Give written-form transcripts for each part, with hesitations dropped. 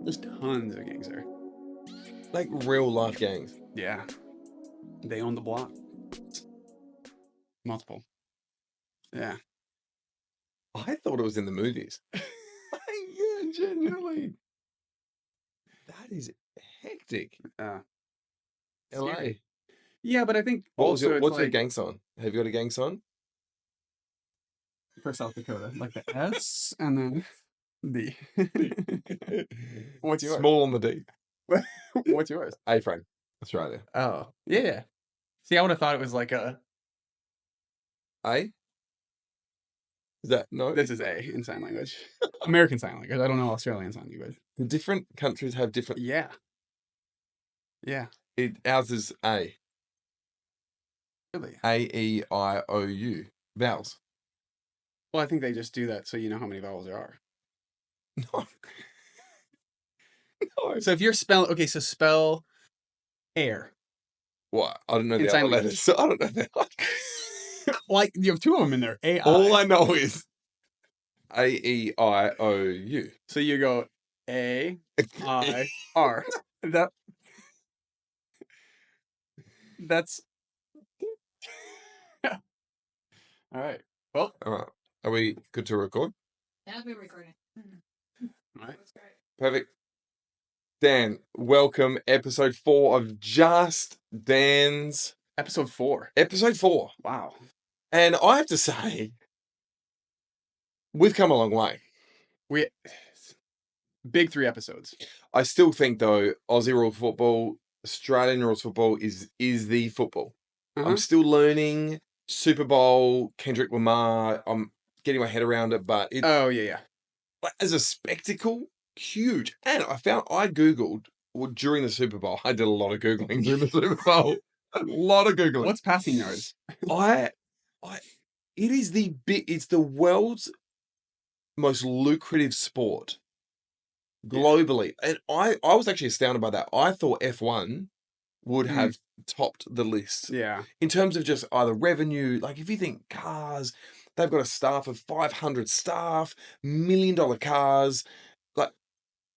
There's tons of gangs there. Like real life gangs. Yeah. They own the block. Multiple. Yeah. I thought it was in the movies. Yeah, genuinely. That is hectic. LA. Scary. Yeah, but I think What's also it's your like gang sign? Have you got a gang sign? for South Dakota, like the S and then D. What's yours? Small on the D. What's yours? A-frame. Australia. Oh, yeah. See, I would have thought it was like a. A? Is that no? This is A in sign language. American sign language. I don't know Australian sign language. The different countries have different. Yeah. Yeah. Ours is A. Really? A-E-I-O-U. Vowels. Well, I think they just do that so you know how many vowels there are. No. No. So if you're spelling, okay, so spell air. What? I don't know In the sign other letters. So I don't know that. Like you have two of them in there. A-I. All I know is A-E-I-O-U. So you go A-I-R. That's all right. Well, All right. Are we good to record? Yeah, I've been recording. all right. Perfect. Dan, welcome. Episode 4 of Just Dan's. Episode 4. Episode 4. Wow. And I have to say, we've come a long way. We big 3 episodes. I still think, though, Aussie rules football, Australian rules football is the football. Uh-huh. I'm still learning Super Bowl, Kendrick Lamar. I'm getting my head around it, but it's Oh yeah. as a spectacle, huge. And I Googled during the Super Bowl. I did a lot of Googling during the Super Bowl. A lot of Googling. What's passing yards? It's the world's most lucrative sport globally. And I was actually astounded by that. I thought F1 would have topped the list. Yeah. In terms of just either revenue, like if you think cars, they've got a staff of 500 staff, $1 million cars, like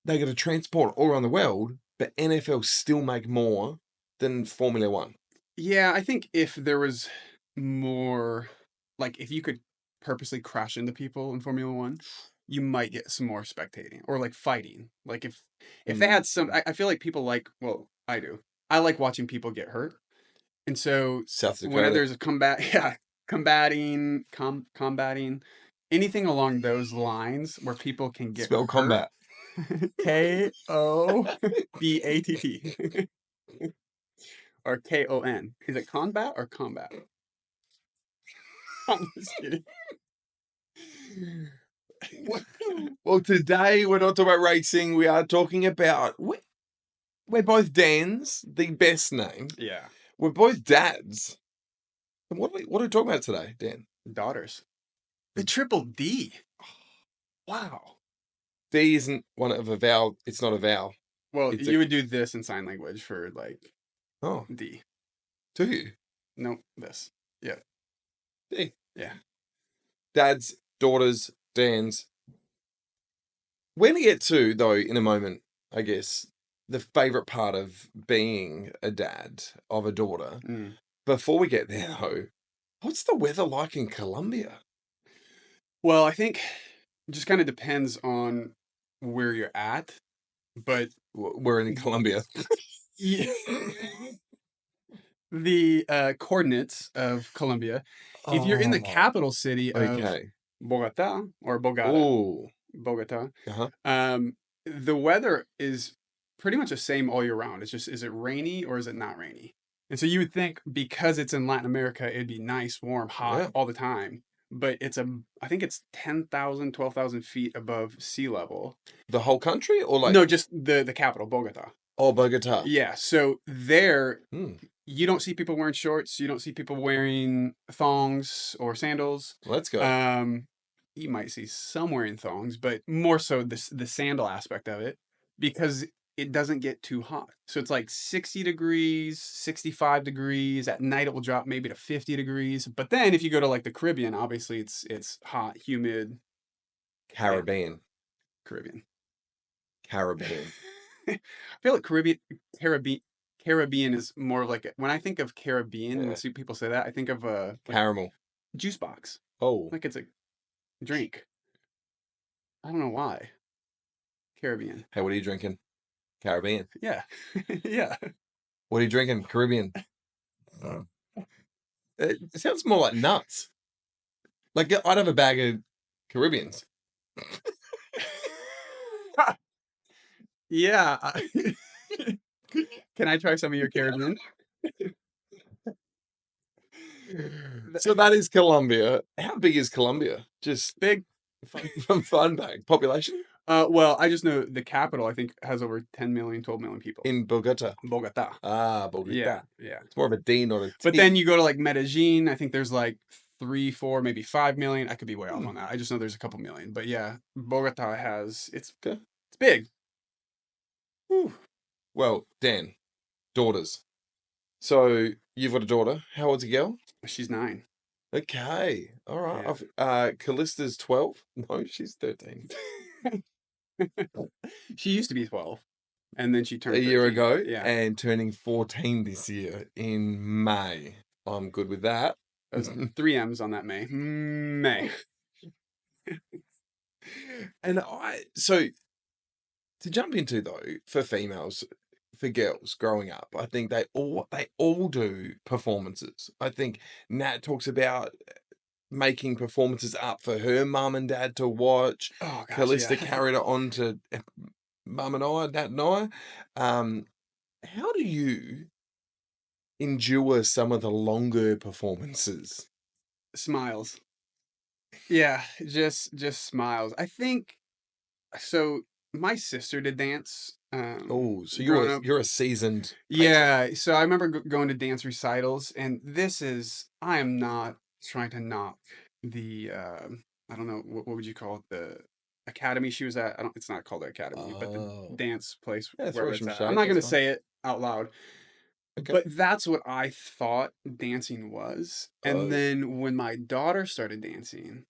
they got to transport all around the world, but NFL still make more than Formula One. Yeah, I think if there was more, like if you could purposely crash into people in Formula One, you might get some more spectating or like fighting. Like if they had some, I feel like people like, well, I do. I like watching people get hurt. And so South Dakota. when there's a combating, anything along those lines where people can get Spell hurt. combat. K-O-B-A-T-T. Or K-O-N. Is it combat or combat? I'm just kidding. Well, today we're not talking about racing. We are talking about we're both Dans, the best name. Yeah. We're both dads. And what are we talking about today, Dan? Daughters. The triple D. Wow. D isn't one of a vowel. It's not a vowel. Well, It's you would do this in sign language for like Oh, D. do you? No, this. Yeah. D. Yeah. Dads, daughters, Dans. We're going to get to, though, in a moment, I guess, the favorite part of being a dad of a daughter. Before we get there, though, what's the weather like in Colombia? Well, I think it just kind of depends on where you're at, but We're in Colombia. yeah. The coordinates of Colombia, if you're in the capital city of Bogota or Bogota, the weather is pretty much the same all year round. It's just, is it rainy or is it not rainy? And so you would think because it's in Latin America, it'd be nice, warm, hot all the time. But I think it's 10,000, 12,000 feet above sea level. The whole country or like? No, just the capital, Bogota. Oh, Bogota. Yeah. So there, you don't see people wearing shorts. You don't see people wearing thongs or sandals. Let's go. You might see some wearing thongs, but more so the sandal aspect of it, because it doesn't get too hot. So it's like 60 degrees, 65 degrees. At night it will drop maybe to 50 degrees. But then if you go to like the Caribbean, obviously it's hot, humid. Caribbean. Caribbean. I feel like Caribbean is more of like when I think of Caribbean, when people say that, I think of like Caramel. juice box. Oh. Like it's a drink. I don't know why. Caribbean. Hey, what are you drinking? Caribbean. Yeah. Yeah. What are you drinking? Caribbean. It sounds more like nuts. Like I'd have a bag of Caribbeans. Yeah. Can I try some of your Caribbean? So that is Colombia. How big is Colombia? Just Big. fun bag population. Well, I just know the capital, I think, has over 10 million, 12 million people. In Bogota. Bogota. Bogota. Yeah, yeah. It's more of a D, not a T. But then you go to like Medellin, I think there's like 3, 4, maybe 5 million. I could be way off on that. I just know there's a couple million. But yeah, Bogota it's big. Whew. Well, Dan, daughters. So you've got a daughter. How old's a girl? She's 9. Okay. All right. Yeah. Callista's 12. No, she's 13. She used to be 12. And then she turned a year 13. ago. Yeah. And turning 14 this year in May. I'm good with that. There's 3 M's on that May. May. And so to jump into though, for females, for girls growing up, I think they all do performances. I think Nat talks about making performances up for her mum and dad to watch. Oh gosh, Callista yeah. carried it on to mum and I, Nat and I. How do you endure some of the longer performances? Smiles. Yeah, just smiles. I think so. My sister did dance. Oh, so growing up. you're a seasoned patron. Yeah, so I remember going to dance recitals, and I am not trying to knock the I don't know what would you call it, the academy she was at. I don't. It's not called the academy, but the dance place Yeah, where throw it's some at. shade, I'm not going to that's fine. say it out loud, Okay. but that's what I thought dancing was. And then when my daughter started dancing,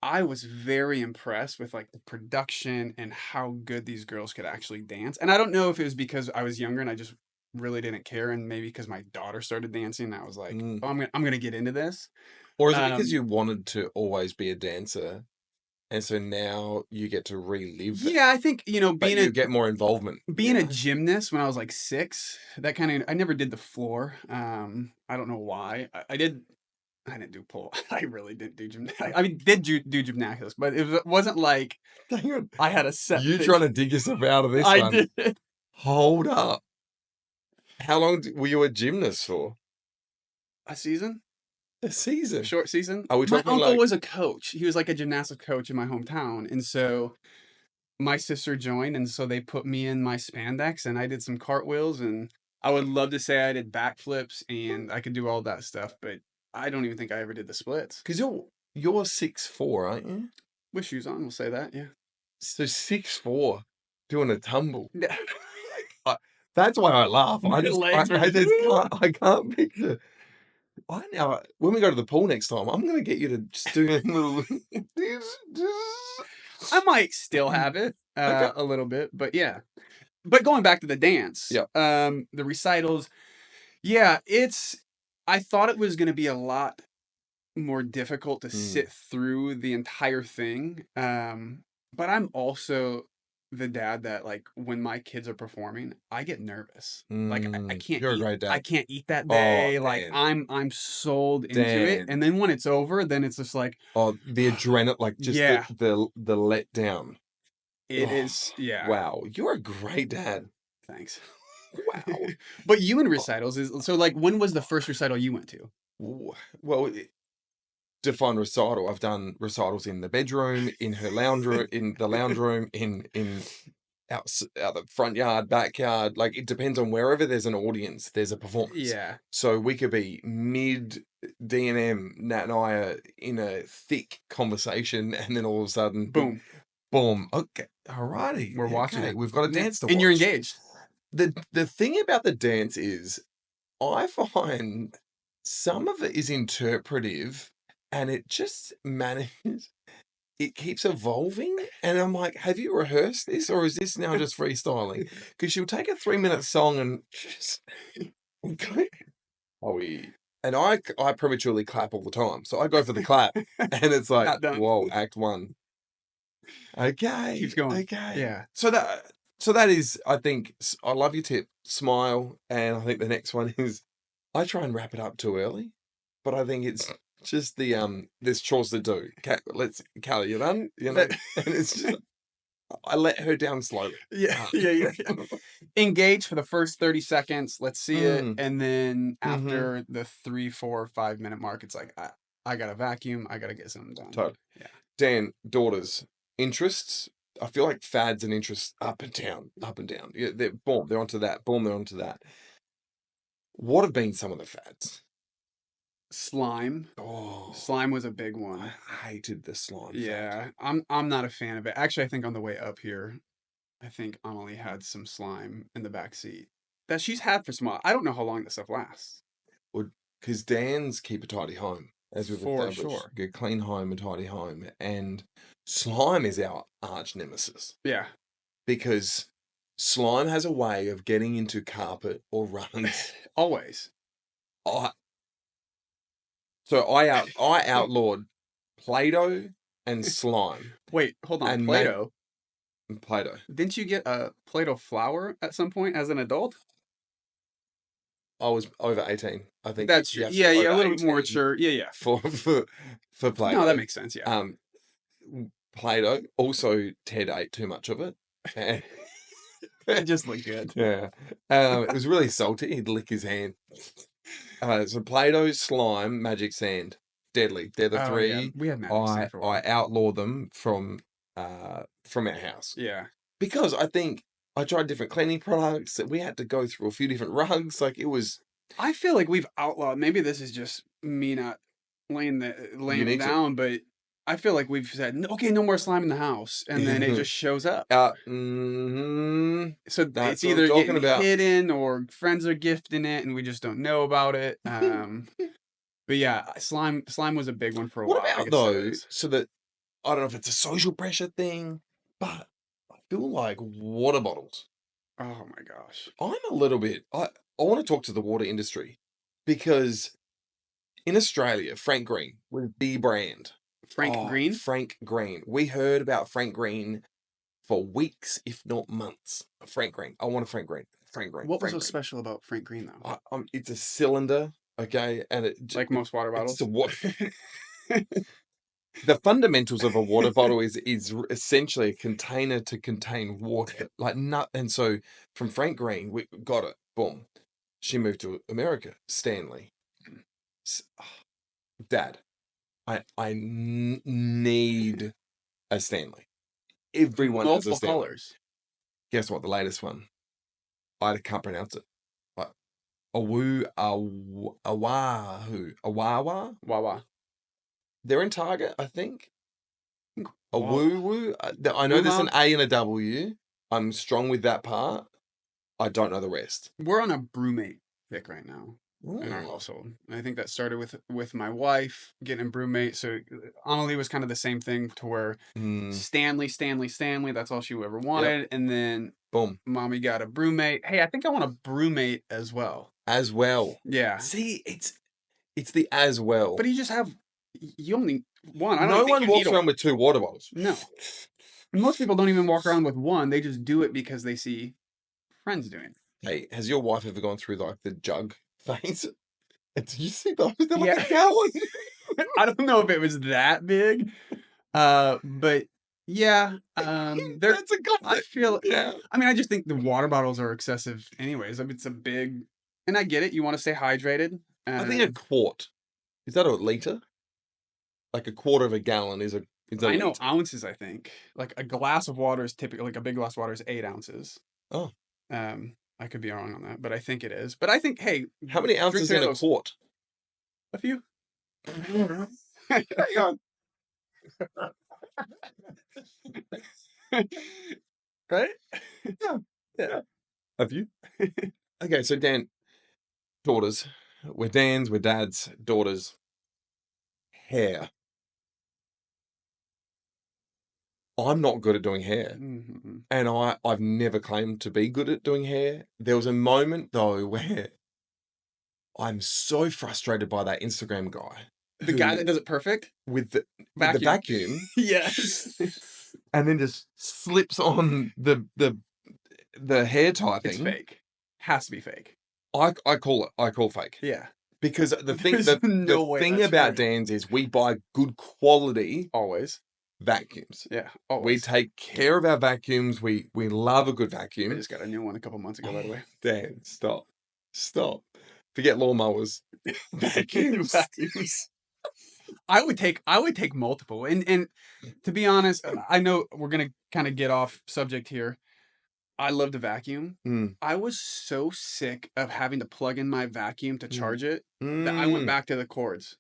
I was very impressed with like the production and how good these girls could actually dance. And I don't know if it was because I was younger and I just really didn't care, and maybe because my daughter started dancing, I was like, oh, I'm gonna get into this. Or is it because you wanted to always be a dancer, and so now you get to relive it? Yeah, I think But you get more involvement. Being a gymnast when I was like 6, that kind of I never did the floor. I don't know why. I didn't do pole. I really didn't do gymnastics. I mean, did do gymnastics, but it wasn't like I had a set. You trying to dig yourself out of this one? I did. Hold up. How long were you a gymnast for? A season? A season? A short season? Are we talking my uncle was a coach. He was like a gymnastics coach in my hometown, and so my sister joined, and so they put me in my spandex, and I did some cartwheels, and I would love to say I did backflips, and I could do all that stuff, but I don't even think I ever did the splits. Because you're 6'4", aren't you? With shoes on, we'll say that, yeah. So 6'4", doing a tumble. That's why I laugh. I can't picture. Now, when we go to the pool next time, I'm going to get you to just do a little. I might still have it a little bit, but yeah. But going back to the dance, the recitals, yeah, I thought it was going to be a lot more difficult to sit through the entire thing. But I'm also the dad that like when my kids are performing, I get nervous. Like I can't. You're a great dad. I can't eat that day. Like I'm sold into it, and then when it's over, then it's just like the adrenaline, like just the letdown. It is, yeah. Wow, you're a great dad. Thanks. Wow. But you in recitals so like when was the first recital you went to? Well, define recital. I've done recitals in the bedroom, in her lounge room, in the lounge room, in out the front yard, backyard. Like it depends on wherever there's an audience, there's a performance. Yeah. So we could be mid D&M, Nat and I are in a thick conversation, and then all of a sudden, boom. Okay, alrighty, we're watching it. We've got a dance to watch, and you're engaged. The thing about the dance is, I find some of it is interpretive, and it just manages. it keeps evolving. And I'm like, have you rehearsed this or is this now just freestyling? Because she'll take a 3-minute song and just go, and I prematurely clap all the time. So I go for the clap and it's like, Not done. whoa, act one. Okay. Keeps going. Okay. Yeah. So that is, I think, I love your tip, smile. And I think the next one is I try and wrap it up too early, but I think it's just there's chores to do. Callie, you done? You know, and it's just, I let her down slowly. Yeah. Engage for the first 30 seconds. Let's see it. And then after the 3, 4, 5 minute mark, it's like, I got to vacuum. I got to get something done. Totally. Yeah. Dan, daughters, interests. I feel like fads and interests up and down. Yeah, they're onto that. Boom, they're onto that. What have been some of the fads? Slime. Oh, slime was a big one. I hated the slime. Yeah, I'm not a fan of it. Actually, I think on the way up here, I think Amelie had some slime in the back seat that she's had for small. I don't know how long this stuff lasts. Well, because Dan's keep a tidy home, as we've established. Sure. Get clean home, a tidy home, and slime is our arch nemesis. Yeah, because slime has a way of getting into carpet or rugs. Always. So I outlawed Play-Doh and slime. Wait, hold on. And Play-Doh. Play-Doh. Didn't you get a Play-Doh flower at some point as an adult? I was over 18. I think that's true. Yeah, a little bit more mature. Yeah. For Play-Doh. No, that makes sense. Yeah. Play-Doh. Also, Ted ate too much of it. And it just looked good. Yeah. It was really salty. He'd lick his hand. So Play-Doh, slime, magic sand, deadly. They're the three. Yeah. We had magic sand for a while. I outlaw them from our house. Yeah. Because I think I tried different cleaning products. We had to go through a few different rugs. Like it was. I feel like we've outlawed. Maybe this is just me not laying it down, but I feel like we've said, okay, no more slime in the house, and then it just shows up. So it's either getting hidden or friends are gifting it, and we just don't know about it. But yeah, slime was a big one for a while. What about though? So that I don't know if it's a social pressure thing, but I feel like water bottles. Oh my gosh, I'm a little bit. I want to talk to the water industry because in Australia, Frank Green was the brand. Frank Green? Frank Green. We heard about Frank Green for weeks, if not months. Frank Green. I want a Frank Green. Frank Green. What was so special about Frank Green, though? It's a cylinder, okay? And it like most water bottles? It's a water. The fundamentals of a water bottle is essentially a container to contain water. And so from Frank Green, we got it. Boom. She moved to America. Stanley. Dad. I need a Stanley. Everyone has a Stanley. Colors. Guess what? The latest one. I can't pronounce it. Wawa. They're in Target, I think. I know there's an A and a W. I'm strong with that part. I don't know the rest. We're on a brewmate kick right now. In our household. And I think that started with my wife getting a brewmate. So Annalie was kind of the same thing to where Stanley, that's all she ever wanted. Yep. And then boom, mommy got a brewmate. Hey, I think I want a brewmate as well. Yeah. See, it's the as well. But you only one. No one walks around with 2 water bottles. No. And most people don't even walk around with one. They just do it because they see friends doing it. Hey, has your wife ever gone through like the jug phase? Do you see those? They're like a gallon. I don't know if it was that big, but yeah, that's a good. I feel. Yeah. I mean, I just think the water bottles are excessive, anyways. I mean, it's a big, and I get it. You want to stay hydrated. I think a quart is that a liter? Like a quarter of a gallon is a. I know ounces. I think like a glass of water is typically like a big glass of water is 8 ounces. Oh. I could be wrong on that, but I think it is. But I think, hey, how many ounces in a quart? A few. Hang on. Right? Yeah. A few. Okay, so Dan, daughters. We're Dan's, we're Dad's, daughters. Hair. I'm not good at doing hair. Mm-hmm. And I've never claimed to be good at doing hair. There was a moment though where I'm so frustrated by that Instagram guy. The guy that does it perfect? With the vacuum. Yes. And then just slips on the hair tie thing. It's fake. Has to be fake. I call fake. Yeah. Because the thing no thing about Dan's is we buy good quality always vacuums. Yeah, always. We take care of our vacuums. We love a good vacuum. I just got a new one a couple months ago, by the way. Dan, stop. Forget lawnmowers. Vacuums. I would take multiple. And to be honest, I know we're gonna kind of get off subject here. I love to vacuum. I was so sick of having to plug in my vacuum to charge it that I went back to the cords.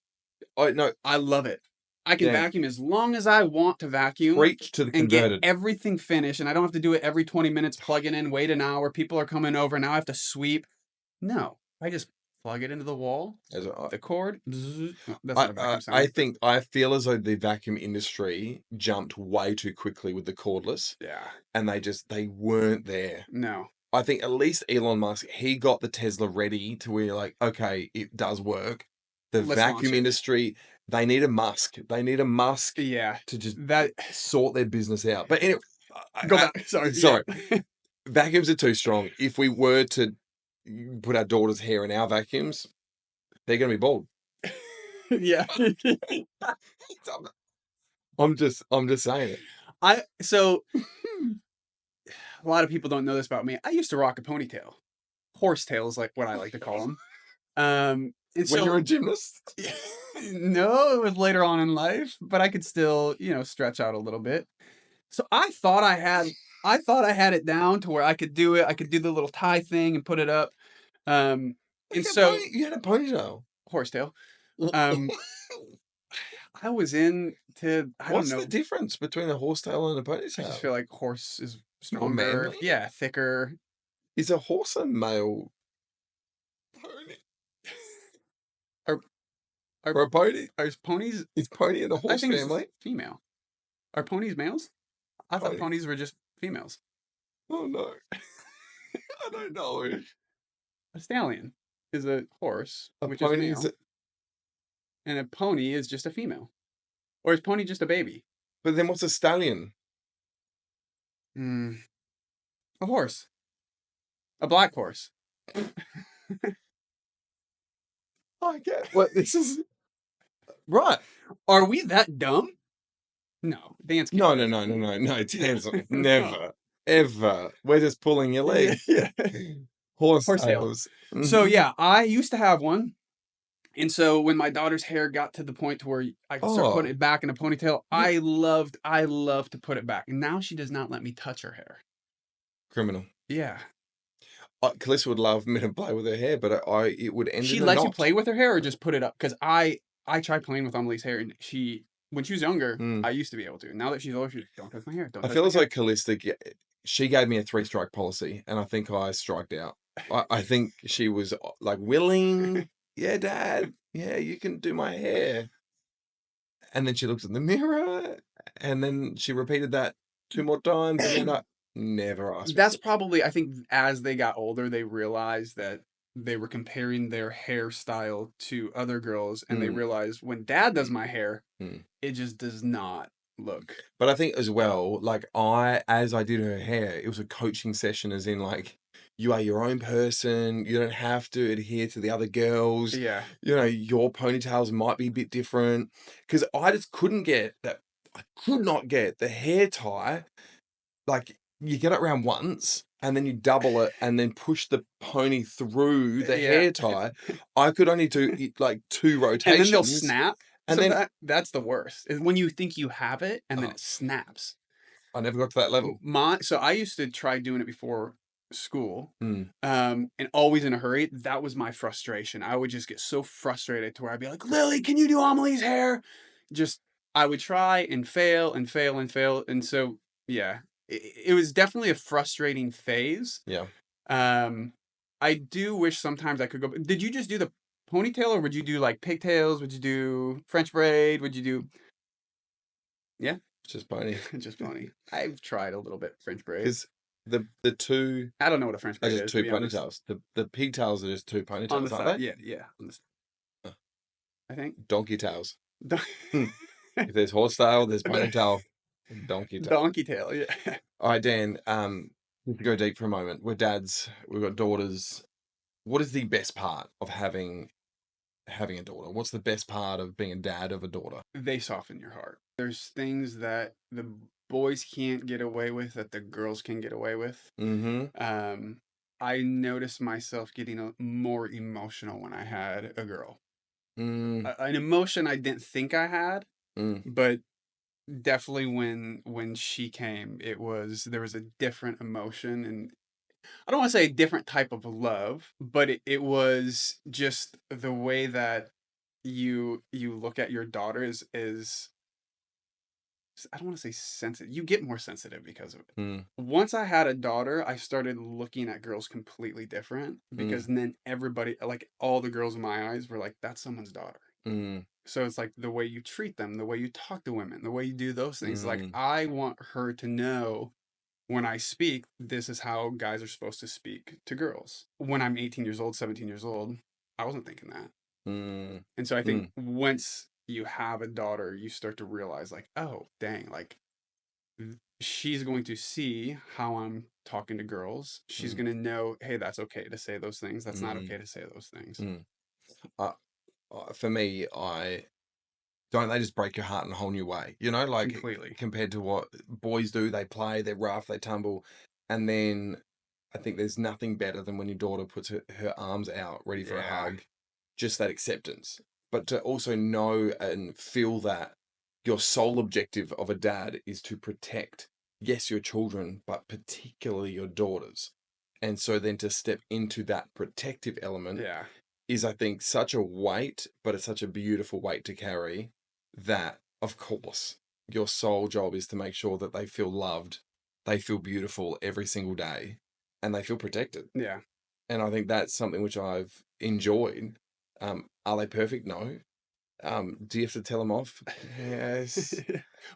No, I love it. I can vacuum as long as I want to vacuum. Preach to the converted. And get everything finished, and I don't have to do it every 20 minutes, plug it in, wait an hour, people are coming over, now I have to sweep. No, I just plug it into the wall, the cord. That's not a vacuum sound. I feel as though the vacuum industry jumped way too quickly with the cordless. Yeah. And they weren't there. No. I think at least Elon Musk, he got the Tesla ready to where like, okay, it does work. The vacuum industry, they need a Musk. They need a Musk to just sort their business out. But anyway, go back. Sorry. Vacuums are too strong. If we were to put our daughter's hair in our vacuums, they're going to be bald. Yeah. I'm just saying it. So a lot of people don't know this about me. I used to rock a ponytail. Horsetail is like what I like to call them. When you're a gymnast? No, it was later on in life, but I could still, stretch out a little bit. So I thought I had it down to where I could do it. I could do the little tie thing and put it up. And so you had a ponytail. Horsetail. I was into, I don't know. What's the difference between a horsetail and a ponytail? I just feel like horse is stronger. Yeah, thicker. Is a horse a male pony? Or a pony? Are ponies? Is pony in the horse family? It's female. Are ponies males? I thought ponies were just females. Oh no. I don't know. A stallion is a horse, which is male. And a pony is just a female. Or is pony just a baby? But then what's a stallion? A horse. A black horse. I get what this is. Right. Are we that dumb? No. Dan's No. Dan's never. Ever. We're just pulling your leg. Yeah. Horsetails. So yeah, I used to have one. And so when my daughter's hair got to the point to where I could start putting it back in a ponytail, I loved to put it back. And now she does not let me touch her hair. Criminal. Yeah. Calissa would love me to play with her hair, but it would end. She lets you play with her hair or just put it up? Because I tried playing with Amelie's hair, and when she was younger, I used to be able to. Now that she's older, she's don't touch my hair. I feel as though Calista, she gave me a 3-strike policy, and I think I striked out. I think she was like willing. Yeah, Dad. Yeah, you can do my hair. And then she looked in the mirror, and then she repeated that 2 more times, and then I never asked. That's probably, I think, as they got older, they realized that they were comparing their hairstyle to other girls, and they realized when Dad does my hair, it just does not look. But I think as well, like as I did her hair, it was a coaching session, as in like, you are your own person. You don't have to adhere to the other girls. Yeah. Your ponytails might be a bit different. Because I just couldn't get that. I could not get the hair tie. Like, you get it around once, and then you double it, and then push the pony through the hair tie. I could only do like 2 rotations. And then they'll snap. And so then that's the worst. Is when you think you have it, and then it snaps. I never got to that level. So I used to try doing it before school, and always in a hurry. That was my frustration. I would just get so frustrated to where I'd be like, Lily, can you do Amelie's hair? I would try and fail and fail and fail. And so, yeah, it was definitely a frustrating phase. Yeah. I do wish sometimes I could go. Did you just do the ponytail, or would you do like pigtails? Would you do French braid? Would you do? Yeah. Just pony. Just pony. I've tried a little bit French braid. Because the two I don't know what a French are braid just is, two to be honest. ponytails. The pigtails are just two On the ponytails, aren't side, they? yeah. On the Uh, I think. Donkey tails. If there's horse tail, there's ponytail. Donkey tail. Donkey tail, yeah. All right, Dan. To go deep for a moment. We're dads. We've got daughters. What is the best part of having a daughter? What's the best part of being a dad of a daughter? They soften your heart. There's things that the boys can't get away with that the girls can get away with. Mm-hmm. I noticed myself getting more emotional when I had a girl. An emotion I didn't think I had, but definitely when she came, there was a different emotion, and I don't want to say a different type of love, but it was just the way that you look at your daughter is I don't want to say sensitive. You get more sensitive because of it. Once I had a daughter, I started looking at girls completely different because then everybody, like all the girls in my eyes, were like, "That's someone's daughter." So it's like the way you treat them, the way you talk to women, the way you do those things. Like I want her to know when I speak, this is how guys are supposed to speak to girls. When I'm 18 years old, 17 years old, I wasn't thinking that. And so I think once you have a daughter, you start to realize like, oh, dang, like she's going to see how I'm talking to girls. She's going to know, hey, that's okay to say those things. That's not okay to say those things. For me, don't they just break your heart in a whole new way? You know, like Completely. Compared to what boys do, they play, they're rough, they tumble. And then I think there's nothing better than when your daughter puts her arms out ready for a hug, just that acceptance. But to also know and feel that your sole objective of a dad is to protect, yes, your children, but particularly your daughters. And so then to step into that protective element is, I think, such a weight, but it's such a beautiful weight to carry that, of course, your sole job is to make sure that they feel loved, they feel beautiful every single day, and they feel protected. Yeah. And I think that's something which I've enjoyed. Are they perfect? No. Do you have to tell them off? Yes.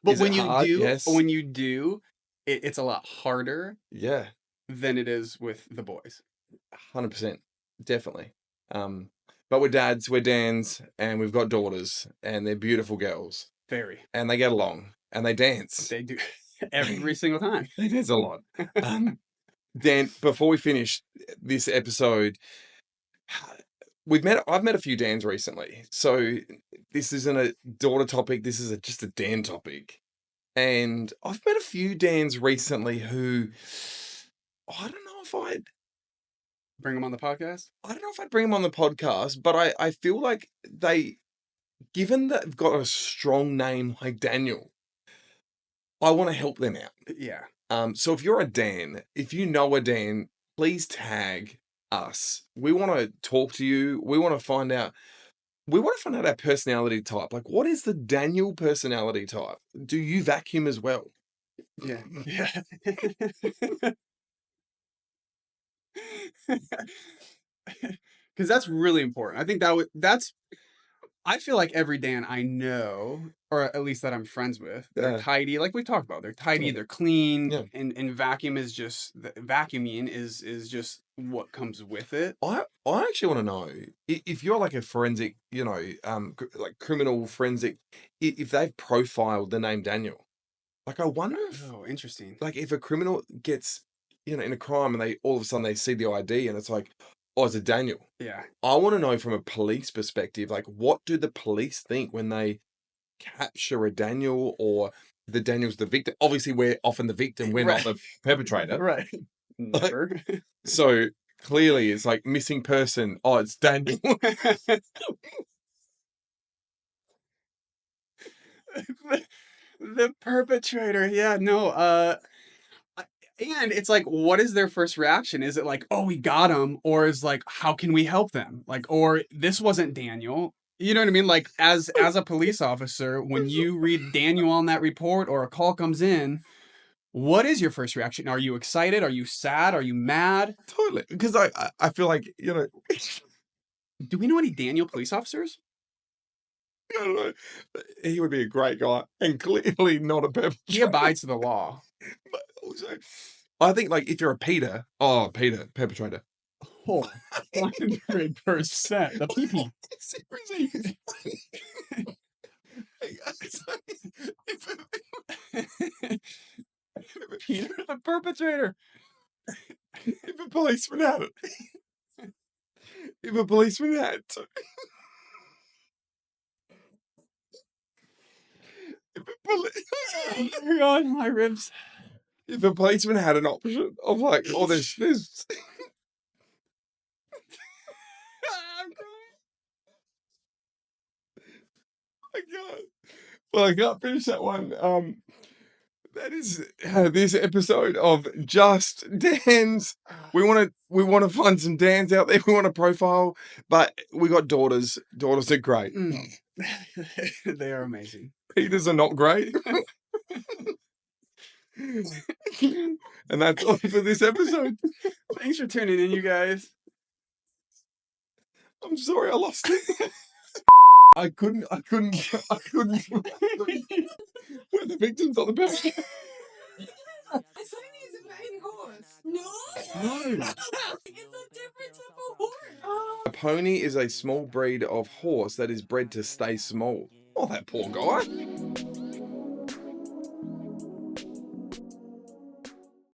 But Is it hard? Yes. when you do, it's a lot harder. Yeah. Than it is with the boys. 100%. Definitely. But we're dads, we're Dans, and we've got daughters, and they're beautiful girls. Very. And they get along, and they dance. They do every single time. They dance a lot. Dan, before we finish this episode, I've met a few Dans recently. So this isn't a daughter topic, this is just a Dan topic. And I've met a few Dans recently who I don't know if I'd bring them on the podcast. I don't know if I'd bring them on the podcast, but I feel like given that they've got a strong name like Daniel, I want to help them out. Yeah. So if you're a Dan, if you know a Dan, please tag us. We want to talk to you. We want to find out our personality type. Like, what is the Daniel personality type? Do you vacuum as well? Yeah. Yeah. Because that's really important. I think I feel like every Dan I know, or at least that I'm friends with, they're tidy. Like we talked about, they're tidy, they're clean, and vacuuming is just what comes with it. I actually want to know if you're like a forensic, like criminal forensic, if they've profiled the name Daniel. Like I wonder if, interesting. Like if a criminal gets, in a crime and they all of a sudden they see the ID and it's like, oh, it's a Daniel. Yeah. I want to know from a police perspective, like what do the police think when they capture a Daniel or the Daniel's the victim? Obviously, we're often the victim. We're not the perpetrator. Right. Never. So clearly it's like missing person. Oh, it's Daniel. The perpetrator. Yeah, no. And it's like, what is their first reaction? Is it like, oh, we got him? Or is like, how can we help them? Like, or this wasn't Daniel. You know what I mean? Like, as a police officer, when you read Daniel on that report or a call comes in, what is your first reaction? Are you excited? Are you sad? Are you mad? Totally. Because I feel like, do we know any Daniel police officers? don't know. He would be a great guy and clearly not a perpetrator. He abides to the law. But also, I think like if you're a Peter, perpetrator. Oh, 100%. The PP. Seriously. Peter the perpetrator. If a policeman had it. If a policeman had to. Oh my God, my ribs. If a policeman had an option of like, oh, there's I'm crying. I can't. Well, I can't finish that one. That is this episode of Just Dans. We want to find some Dans out there. We want to profile, but we got daughters. Daughters are great. They are amazing. Peters are not great. And that's all for this episode. Thanks for tuning in, you guys. I'm sorry I lost it. I couldn't. We're the victims of the best. I thought he's a baby horse. No. It's a different type of horse. A pony is a small breed of horse that is bred to stay small. Oh, that poor guy.